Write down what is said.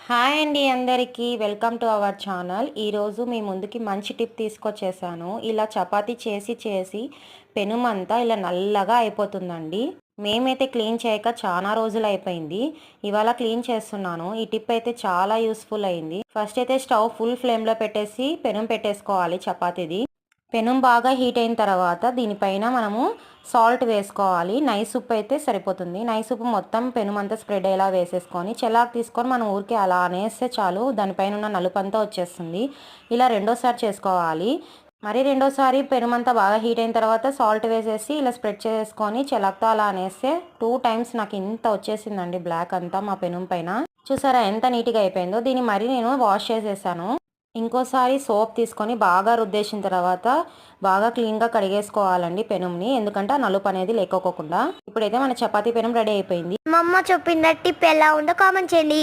Hi అండి అందరికీ welcome to our channel. ఈరోజు మీ ముందుకి మంచి టిప్ తీసుకొచ్చేసాను. ఇలా చపాతీ చేసి చేసి పెనుమంతా ఇలా నల్లగా అయిపోతుందండి. మేమైతే క్లీన్ చేయక చాలా రోజులు అయిపోయింది. ఇవాళ క్లీన్ చేస్తున్నాను. ఈ టిప్ అయితే చాలా యూస్ఫుల్ అయింది. ఫస్ట్ అయితే స్టవ్ ఫుల్ ఫ్లేమ్లో పెట్టేసి పెనం పెట్టేసుకోవాలి చపాతీది. పెనం బాగా హీట్ అయిన తర్వాత దీనిపైన మనము సాల్ట్ వేసుకోవాలి. నైస్ ఉప్పు అయితే సరిపోతుంది. నైస్ ఉప్పు మొత్తం పెనం అంతా స్ప్రెడ్ అయ్యేలా వేసేసుకొని చెలాకు తీసుకొని మనం ఊరికే అలా అనేస్తే చాలు, దానిపైన ఉన్న నలుపంతా వచ్చేస్తుంది. ఇలా రెండోసారి చేసుకోవాలి. మరి రెండోసారి పెరుమంతా బాగా హీట్ అయిన తర్వాత సాల్ట్ వేసేసి ఇలా స్ప్రెడ్ చేసుకొని చెలాక్తో అలా అనేస్తే 2 టైమ్స్ నాకు ఇంత వచ్చేసిందండి బ్లాక్ అంతా మా పెనం పైన. చూసారా ఎంత నీట్గా అయిపోయిందో. దీన్ని మరి నేను వాష్ చేసేసాను. ఇంకోసారి సోప్ తీసుకొని బాగా రుద్దేసిన తర్వాత బాగా క్లీన్గా కడిగేసుకోవాలండి పెనంని, ఎందుకంటే ఆ నలుపు అనేది లేకోకుండా. ఇప్పుడైతే మన చపాతీ పెనం రెడీ అయిపోయింది. మా అమ్మ చెప్పిన టిప్ ఎలా ఉందో కామెంట్ చేయండి.